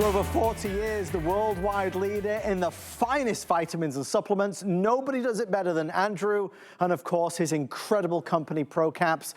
For over 40 years, the worldwide leader in the finest vitamins and supplements. Nobody does it better than Andrew, and of course, his incredible company, ProCaps.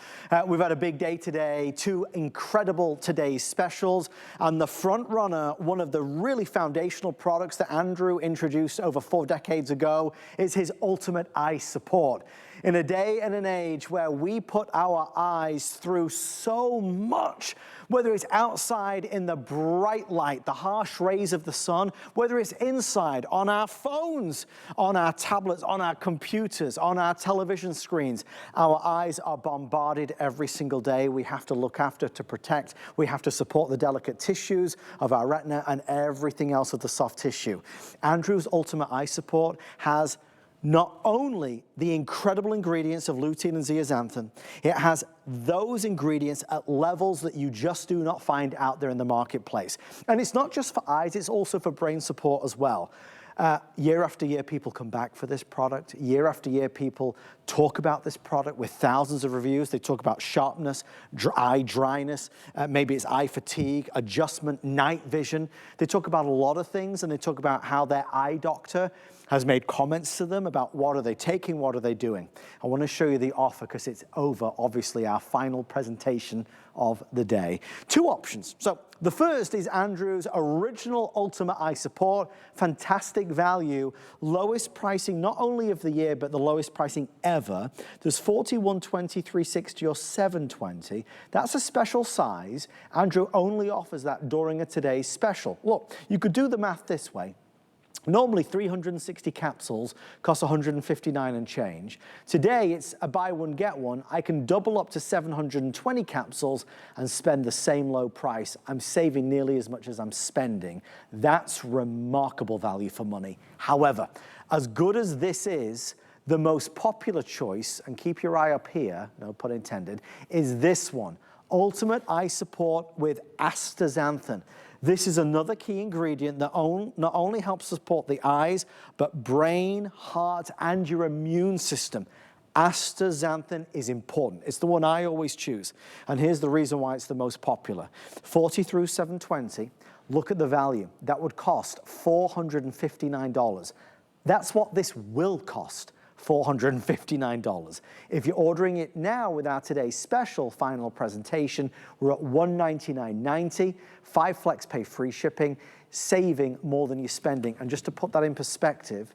We've had a big day today, 2 incredible today's specials, and the front runner, one of the really foundational products that Andrew introduced over 4 decades ago, is his Ultimate Eye Support. In a day and an age where we put our eyes through so much, whether it's outside in the bright light, the harsh rays of the sun, whether it's inside on our phones, on our tablets, on our computers, on our television screens, our eyes are bombarded every single day. We have to look after, to protect. We have to support the delicate tissues of our retina and everything else of the soft tissue. Andrew's Ultimate Eye Support has not only the incredible ingredients of lutein and zeaxanthin, it has those ingredients at levels that you just do not find out there in the marketplace. And it's not just for eyes, it's also for brain support as well. Year after year, people come back for this product. Year after year, people talk about this product with thousands of reviews. They talk about sharpness, eye dryness, maybe it's eye fatigue, adjustment, night vision. They talk about a lot of things, and they talk about how their eye doctor has made comments to them about what are they taking, what are they doing. I want to show you the offer because it's over, obviously, our final presentation of the day. 2 options. So the first is Andrew's original Ultimate Eye Support, fantastic value, lowest pricing not only of the year, but the lowest pricing ever. There's 40, 120, 360, or 720. That's a special size. Andrew only offers that during a today's special. Look, you could do the math this way. Normally 360 capsules cost $159 and change. Today it's a buy one, get one. I can double up to 720 capsules and spend the same low price. I'm saving nearly as much as I'm spending. That's remarkable value for money. However, as good as this is, the most popular choice, and keep your eye up here, no pun intended, is this one, Ultimate Eye Support with astaxanthin. This is another key ingredient that not only helps support the eyes, but brain, heart, and your immune system. Astaxanthin is important. It's the one I always choose. And here's the reason why it's the most popular. 40 through 720, look at the value. That would cost $459. That's what this will cost. $459. If you're ordering it now with our today's special final presentation, we're at $199.90, 5 flex pay free shipping, saving more than you're spending. And just to put that in perspective,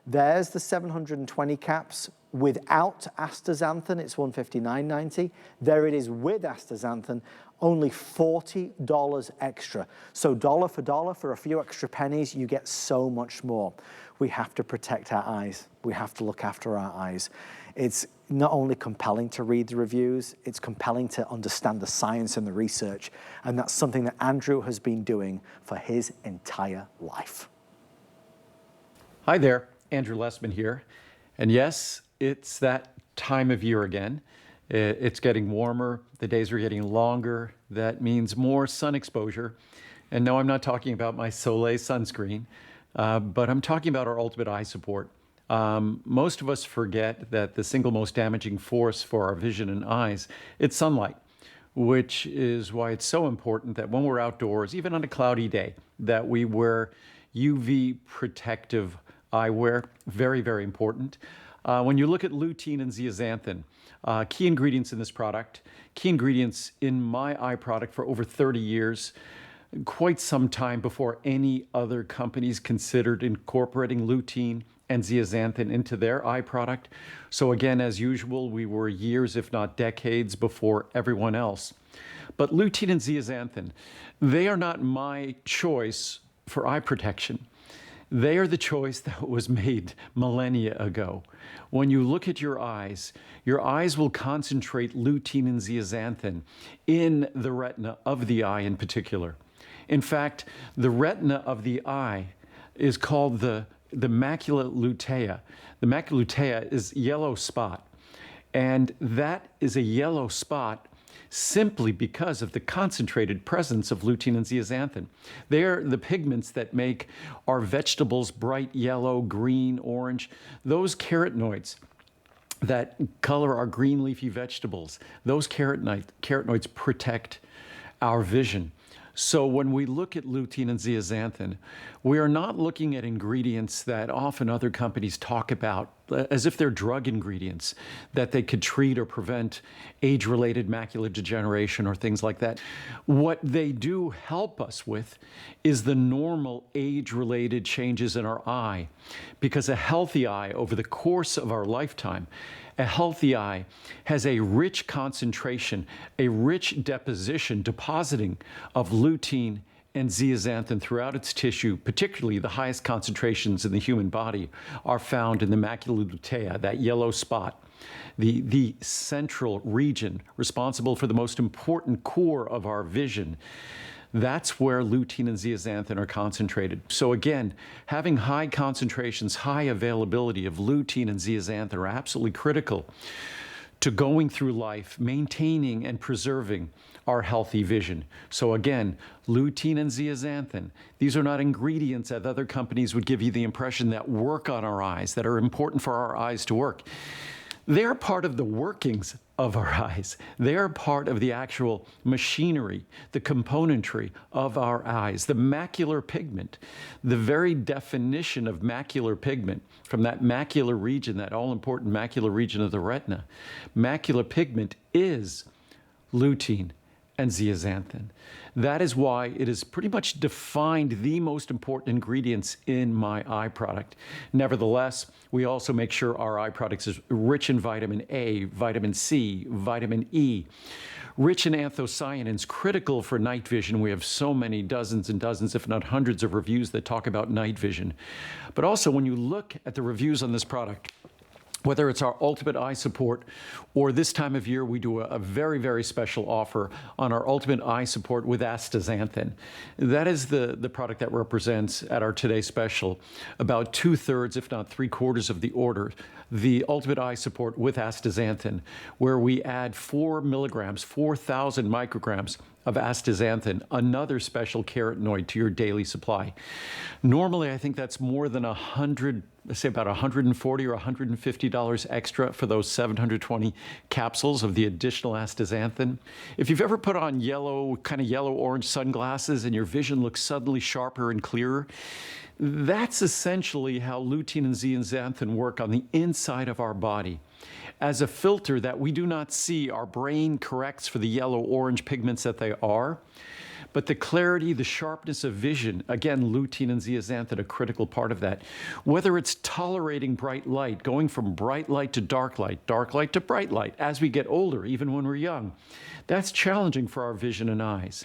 there's the 720 caps without astaxanthin, it's $159.90. There it is with astaxanthin, only $40 extra. So dollar for dollar, for a few extra pennies, you get so much more. We have to protect our eyes. We have to look after our eyes. It's not only compelling to read the reviews, it's compelling to understand the science and the research. And that's something that Andrew has been doing for his entire life. Hi there, Andrew Lessman here. And yes, it's that time of year again. It's getting warmer, the days are getting longer. That means more sun exposure. And no, I'm not talking about my Soleil sunscreen, but I'm talking about our Ultimate Eye Support. Most of us forget that the single most damaging force for our vision and eyes, it's sunlight, which is why it's so important that when we're outdoors, even on a cloudy day, that we wear UV protective eyewear. Very, very important. When you look at lutein and zeaxanthin, key ingredients in this product, key ingredients in my eye product for over 30 years, quite some time before any other companies considered incorporating lutein and zeaxanthin into their eye product. So again, as usual, we were years, if not decades, before everyone else. But lutein and zeaxanthin, they are not my choice for eye protection. They are the choice that was made millennia ago. When you look at your eyes will concentrate lutein and zeaxanthin in the retina of the eye in particular. In fact, the retina of the eye is called the macula lutea. The macula lutea is yellow spot, and that is a yellow spot simply because of the concentrated presence of lutein and zeaxanthin. They are the pigments that make our vegetables bright yellow, green, orange. Those carotenoids that color our green leafy vegetables, those carotenoids protect our vision. So when we look at lutein and zeaxanthin, we are not looking at ingredients that often other companies talk about as if they're drug ingredients, that they could treat or prevent age-related macular degeneration or things like that. What they do help us with is the normal age-related changes in our eye, because a healthy eye over the course of our lifetime, a healthy eye has a rich concentration, a rich depositing of lutein and zeaxanthin throughout its tissue. Particularly the highest concentrations in the human body are found in the macula lutea, that yellow spot, the central region responsible for the most important core of our vision. That's where lutein and zeaxanthin are concentrated. So again, having high concentrations, high availability of lutein and zeaxanthin are absolutely critical to going through life, maintaining and preserving our healthy vision. So again, lutein and zeaxanthin, these are not ingredients that other companies would give you the impression that work on our eyes, that are important for our eyes to work. They're part of the workings of our eyes. They are part of the actual machinery, the componentry of our eyes. The macular pigment, the very definition of macular pigment from that macular region, that all-important macular region of the retina, macular pigment is lutein and zeaxanthin. That is why it is pretty much defined the most important ingredients in my eye product. Nevertheless, we also make sure our eye products is rich in vitamin A, vitamin C, vitamin E, rich in anthocyanins, critical for night vision. We have so many dozens and dozens, if not hundreds of reviews that talk about night vision. But also when you look at the reviews on this product, whether it's our Ultimate Eye Support or this time of year, we do a very, very special offer on our Ultimate Eye Support with astaxanthin. That is the product that represents at our Today Special about 2/3, if not 3/4 of the order, the Ultimate Eye Support with astaxanthin, where we add 4 milligrams, 4,000 micrograms of astaxanthin, another special carotenoid to your daily supply. Normally, I think that's more than let's say about $140 or $150 extra for those 720 capsules of the additional astaxanthin. If you've ever put on kind of yellow-orange sunglasses and your vision looks suddenly sharper and clearer, that's essentially how lutein and zeaxanthin work on the inside of our body. As a filter that we do not see, our brain corrects for the yellow-orange pigments that they are. But the clarity, the sharpness of vision, again, lutein and zeaxanthin, a critical part of that. Whether it's tolerating bright light, going from bright light to dark light to bright light, as we get older, even when we're young, that's challenging for our vision and eyes.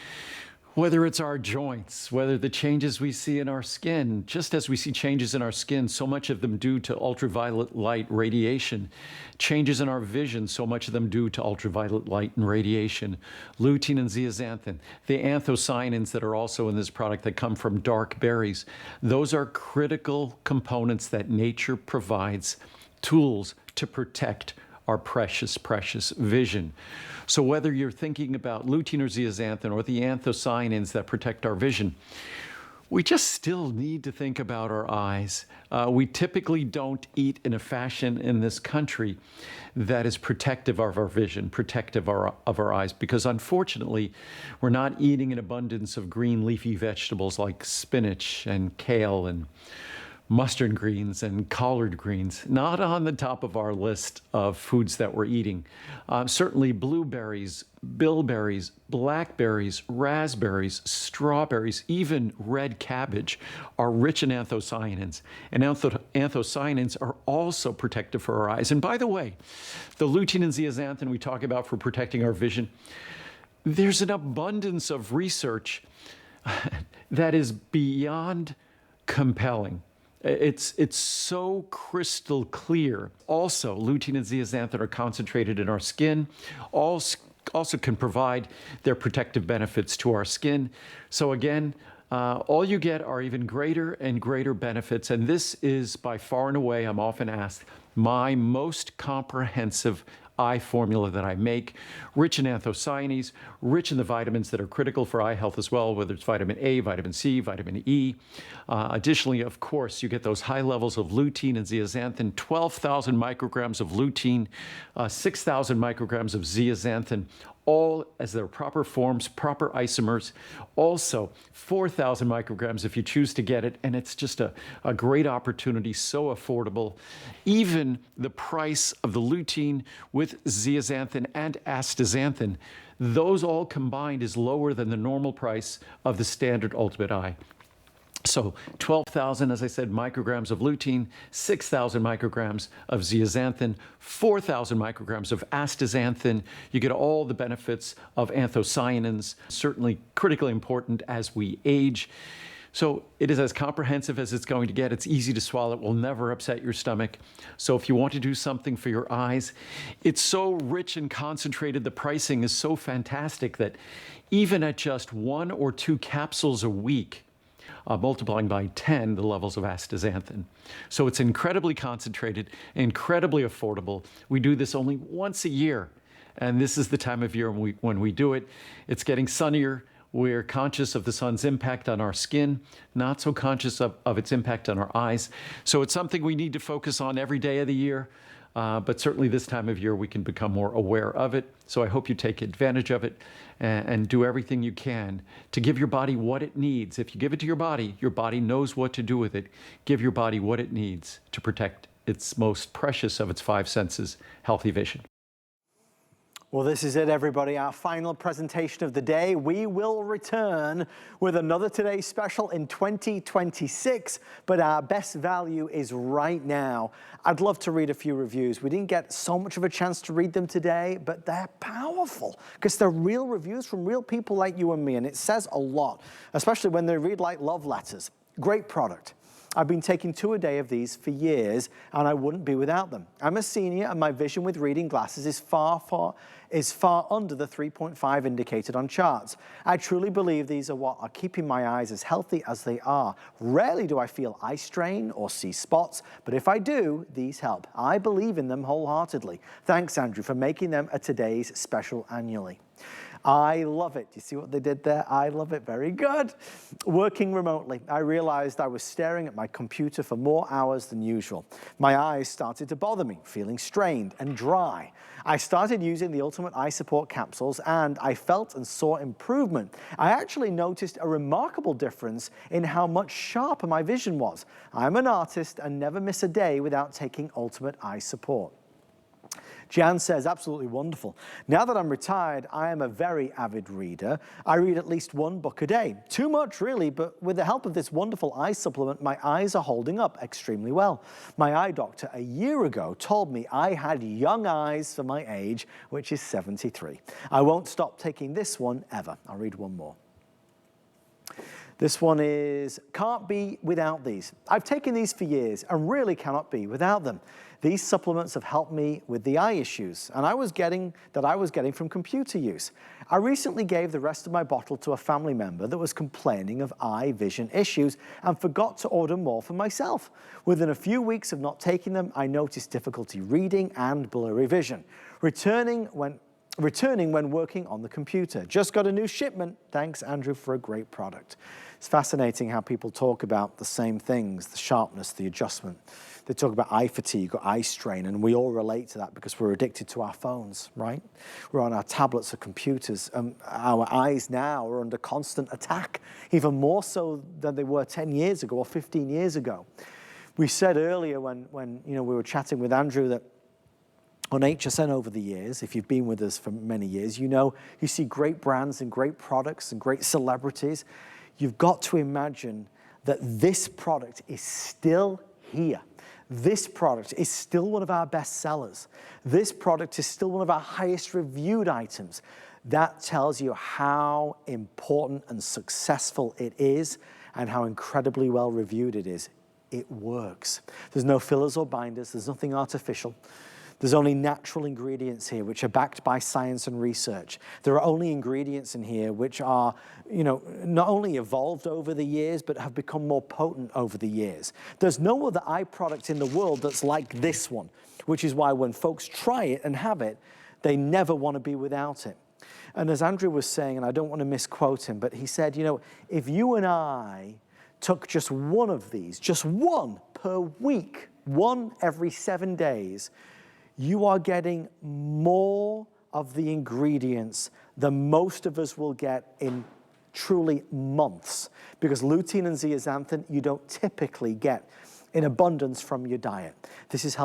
Whether it's our joints, whether the changes we see in our skin, just as we see changes in our skin, so much of them due to ultraviolet light radiation, changes in our vision, so much of them due to ultraviolet light and radiation, lutein and zeaxanthin, the anthocyanins that are also in this product that come from dark berries, those are critical components that nature provides, tools to protect our precious, precious vision. So whether you're thinking about lutein or zeaxanthin or the anthocyanins that protect our vision, we just still need to think about our eyes. We typically don't eat in a fashion in this country that is protective of our vision, protective of our eyes, because unfortunately, we're not eating an abundance of green leafy vegetables like spinach and kale and mustard greens and collard greens, not on the top of our list of foods that we're eating. Certainly blueberries, bilberries, blackberries, raspberries, strawberries, even red cabbage are rich in anthocyanins. And anthocyanins are also protective for our eyes. And by the way, the lutein and zeaxanthin we talk about for protecting our vision, there's an abundance of research that is beyond compelling. It's so crystal clear. Also, lutein and zeaxanthin are concentrated in our skin, also can provide their protective benefits to our skin. So again, all you get are even greater and greater benefits. And this is by far and away, I'm often asked, my most comprehensive eye formula that I make, rich in anthocyanins, rich in the vitamins that are critical for eye health as well, whether it's vitamin A, vitamin C, vitamin E. Additionally, of course, you get those high levels of lutein and zeaxanthin, 12,000 micrograms of lutein, 6,000 micrograms of zeaxanthin, all as their proper forms, proper isomers. Also, 4,000 micrograms if you choose to get it, and it's just a great opportunity, so affordable. Even the price of the lutein with zeaxanthin and astaxanthin, those all combined is lower than the normal price of the standard Ultimate Eye. So 12,000, as I said, micrograms of lutein, 6,000 micrograms of zeaxanthin, 4,000 micrograms of astaxanthin. You get all the benefits of anthocyanins, certainly critically important as we age. So it is as comprehensive as it's going to get. It's easy to swallow. It will never upset your stomach. So if you want to do something for your eyes, it's so rich and concentrated. The pricing is so fantastic that even at just 1 or 2 capsules a week, multiplying by 10 the levels of astaxanthin. So it's incredibly concentrated, incredibly affordable. We do this only once a year, and this is the time of year when we do it. It's getting sunnier. We're conscious of the sun's impact on our skin, not so conscious of its impact on our eyes. So it's something we need to focus on every day of the year. But certainly this time of year, we can become more aware of it. So I hope you take advantage of it and do everything you can to give your body what it needs. If you give it to your body knows what to do with it. Give your body what it needs to protect its most precious of its 5 senses, healthy vision. Well, this is it, everybody. Our final presentation of the day. We will return with another Today Special in 2026, but our best value is right now. I'd love to read a few reviews. We didn't get so much of a chance to read them today, but they're powerful because they're real reviews from real people like you and me, and it says a lot, especially when they read like love letters. Great product. I've been taking 2 a day of these for years, and I wouldn't be without them. I'm a senior, and my vision with reading glasses is far under the 3.5 indicated on charts. I truly believe these are what are keeping my eyes as healthy as they are. Rarely do I feel eye strain or see spots, but if I do, these help. I believe in them wholeheartedly. Thanks, Andrew, for making them a Today's Special annually. I love it. You see what they did there? I love it. Very good. Working remotely, I realized I was staring at my computer for more hours than usual. My eyes started to bother me, feeling strained and dry. I started using the Ultimate Eye Support capsules, and I felt and saw improvement. I actually noticed a remarkable difference in how much sharper my vision was. I'm an artist and never miss a day without taking Ultimate Eye Support. Jan says, absolutely wonderful. Now that I'm retired, I am a very avid reader. I read at least 1 book a day. Too much, really, but with the help of this wonderful eye supplement, my eyes are holding up extremely well. My eye doctor a year ago told me I had young eyes for my age, which is 73. I won't stop taking this one ever. I'll read one more. This one is, can't be without these. I've taken these for years and really cannot be without them. These supplements have helped me with the eye issues I was getting from computer use. I recently gave the rest of my bottle to a family member that was complaining of eye vision issues and forgot to order more for myself. Within a few weeks of not taking them, I noticed difficulty reading and blurry vision. Returning when working on the computer. Just got a new shipment. Thanks, Andrew, for a great product. It's fascinating how people talk about the same things, the sharpness, the adjustment. They talk about eye fatigue or eye strain, and we all relate to that because we're addicted to our phones, right? We're on our tablets or computers. Our eyes now are under constant attack, even more so than they were 10 years ago or 15 years ago. We said earlier when we were chatting with Andrew that on HSN over the years, if you've been with us for many years, you see great brands and great products and great celebrities. You've got to imagine that this product is still here. This product is still one of our best sellers. This product is still one of our highest reviewed items. That tells you how important and successful it is and how incredibly well reviewed it is. It works. There's no fillers or binders. There's nothing artificial. There's only natural ingredients here which are backed by science and research. There are only ingredients in here which are, not only evolved over the years, but have become more potent over the years. There's no other eye product in the world that's like this one, which is why when folks try it and have it, they never want to be without it. And as Andrew was saying, and I don't want to misquote him, but he said, if you and I took just one of these, just one per week, one every 7 days, you are getting more of the ingredients that most of us will get in truly months, because lutein and zeaxanthin you don't typically get in abundance from your diet. This is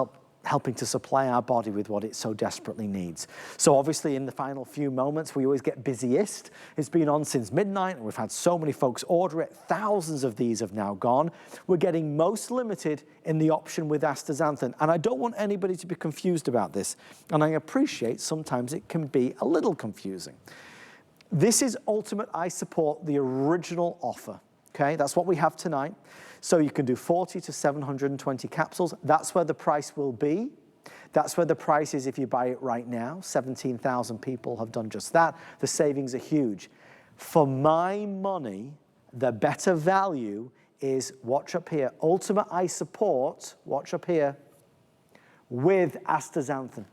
helping to supply our body with what it so desperately needs. So obviously in the final few moments, we always get busiest. It's been on since midnight and we've had so many folks order it. Thousands of these have now gone. We're getting most limited in the option with astaxanthin. And I don't want anybody to be confused about this. And I appreciate sometimes it can be a little confusing. This is Ultimate Eye Support, the original offer. Okay, that's what we have tonight. So you can do 40 to 720 capsules. That's where the price will be. That's where the price is if you buy it right now. 17,000 people have done just that. The savings are huge. For my money, the better value is, watch up here, Ultimate Eye Support, watch up here, with astaxanthin.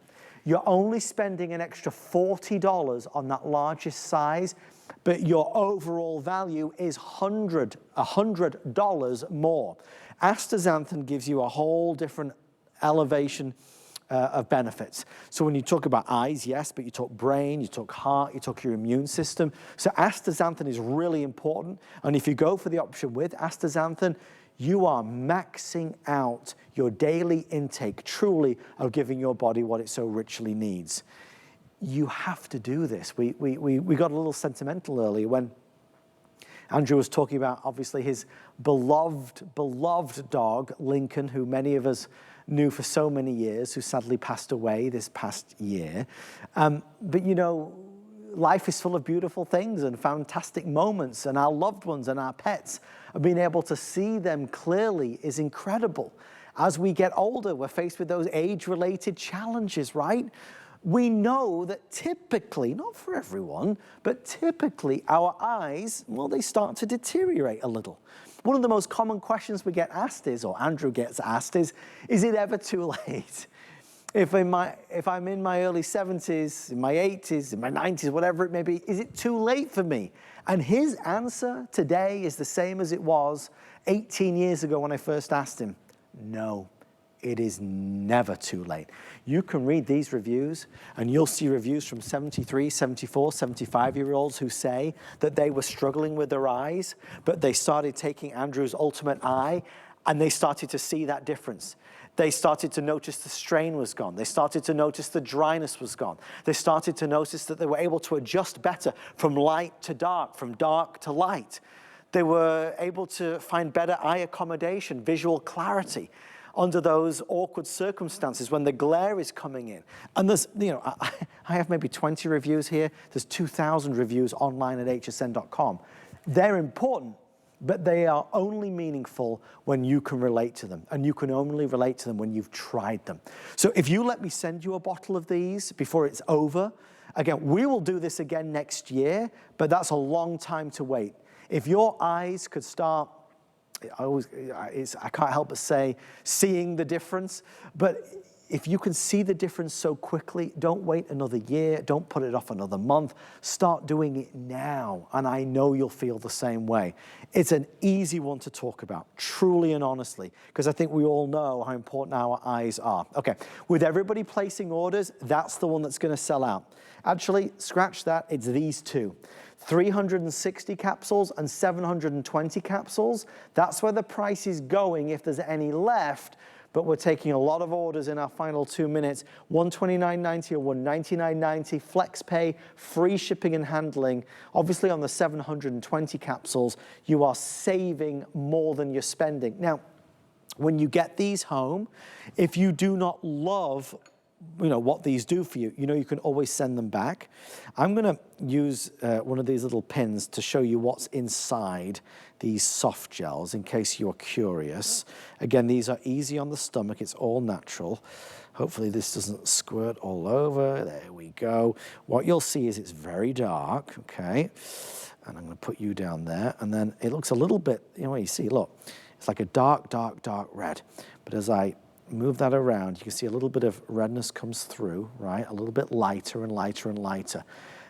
You're only spending an extra $40 on that largest size, but your overall value is $100 more. Astaxanthin gives you a whole different elevation of benefits. So when you talk about eyes, yes, but you talk brain, you talk heart, you talk your immune system. So astaxanthin is really important. And if you go for the option with astaxanthin, you are maxing out your daily intake, truly, of giving your body what it so richly needs. You have to do this. We got a little sentimental earlier when Andrew was talking about, obviously, his beloved dog, Lincoln, who many of us knew for so many years, who sadly passed away this past year. But you know, life is full of beautiful things and fantastic moments, and our loved ones and our pets, being able to see them clearly is incredible. As we get older, we're faced with those age-related challenges, right? We know that typically, not for everyone, but typically our eyes, well, they start to deteriorate a little. One of the most common questions we get asked is, or Andrew gets asked is it ever too late? If I'm in my early 70s, in my 80s, in my 90s, whatever it may be, is it too late for me? And his answer today is the same as it was 18 years ago when I first asked him. No, it is never too late. You can read these reviews and you'll see reviews from 73, 74, 75-year-olds who say that they were struggling with their eyes, but they started taking Andrew's Ultimate Eye and they started to see that difference. They started to notice the strain was gone. They started to notice the dryness was gone. They started to notice that they were able to adjust better from light to dark, from dark to light. They were able to find better eye accommodation, visual clarity under those awkward circumstances when the glare is coming in. And there's, you know, I have maybe 20 reviews here. There's 2,000 reviews online at hsn.com. They're important, but they are only meaningful when you can relate to them, and you can only relate to them when you've tried them. So if you let me send you a bottle of these before it's over, again, we will do this again next year, but that's a long time to wait. If your eyes could start, I can't help but say, seeing the difference, but if you can see the difference so quickly, don't wait another year, don't put it off another month, start doing it now, and I know you'll feel the same way. It's an easy one to talk about, truly and honestly, because I think we all know how important our eyes are. Okay, with everybody placing orders, that's the one that's gonna sell out. Actually, scratch that, it's these two. 360 capsules and 720 capsules. That's where the price is going if there's any left, but we're taking a lot of orders in our final 2 minutes. $129.90 or $199.90, flex pay, free shipping and handling. Obviously on the 720 capsules, you are saving more than you're spending. Now, when you get these home, if you do not love what these do for you, you can always send them back. I'm gonna use one of these little pins to show you what's inside these soft gels in case you're curious. Again, these are easy on the stomach, it's all natural. Hopefully this doesn't squirt all over, there we go. What you'll see is it's very dark, okay? And I'm gonna put you down there, and then it looks a little bit, what you see, look, it's like a dark, dark, dark red. But as I move that around, you can see a little bit of redness comes through, right? A little bit lighter and lighter and lighter.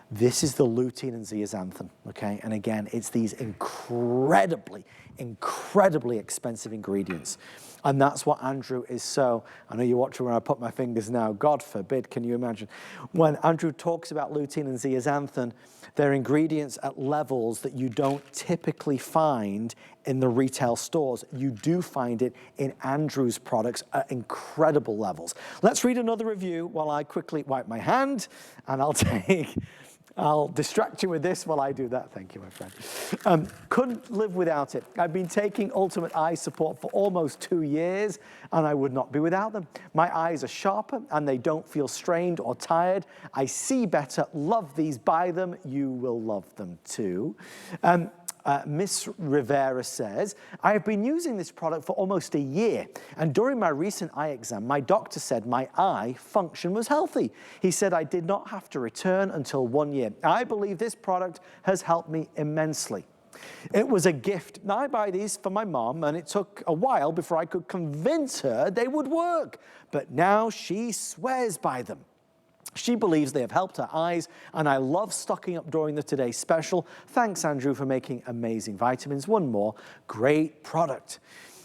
This is the lutein and zeaxanthin, okay? And again, it's these incredibly, incredibly expensive ingredients. And that's what Andrew is so. I know you're watching where I put my fingers now. God forbid, can you imagine? When Andrew talks about lutein and zeaxanthin, they're ingredients at levels that you don't typically find in the retail stores. You do find it in Andrew's products at incredible levels. Let's read another review while I quickly wipe my hand, and I'll distract you with this while I do that. Thank you, my friend. Couldn't live without it. I've been taking Ultimate Eye Support for almost 2 years, and I would not be without them. My eyes are sharper, and they don't feel strained or tired. I see better. Love these. Buy them. You will love them too. Miss Rivera says, I have been using this product for almost a year, and during my recent eye exam, my doctor said my eye function was healthy. He said I did not have to return until 1 year. I believe this product has helped me immensely. It was a gift. Now, I buy these for my mom, and it took a while before I could convince her they would work, but now she swears by them. She believes they have helped her eyes, and I love stocking up during the Today Special. Thanks, Andrew, for making amazing vitamins. One more great product.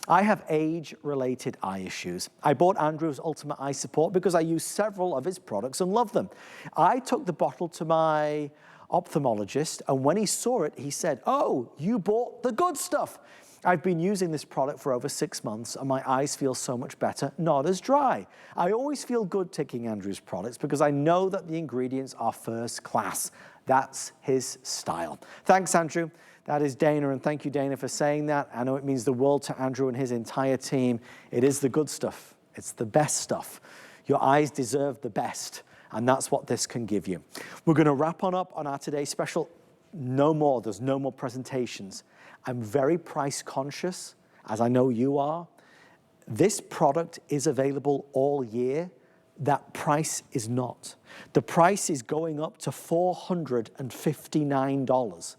I have age-related eye issues. I bought Andrew's Ultimate Eye Support because I use several of his products and love them. I took the bottle to my ophthalmologist, and when he saw it, he said, oh, you bought the good stuff. I've been using this product for over 6 months, and my eyes feel so much better, not as dry. I always feel good taking Andrew's products because I know that the ingredients are first class. That's his style. Thanks, Andrew. That is Dana, and thank you, Dana, for saying that. I know it means the world to Andrew and his entire team. It is the good stuff. It's the best stuff. Your eyes deserve the best, and that's what this can give you. We're going to wrap on up on our Today Special. No more. There's no more presentations. I'm very price conscious, as I know you are. This product is available all year. That price is not. The price is going up to $459.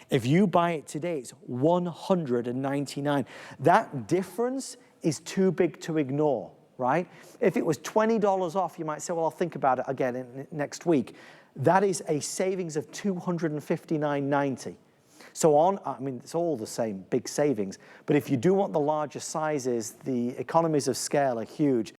If you buy it today, it's $199. That difference is too big to ignore, right? If it was $20 off, you might say, well, I'll think about it again next week. That is a savings of $259.90. So I mean, it's all the same, big savings. But if you do want the larger sizes, the economies of scale are huge.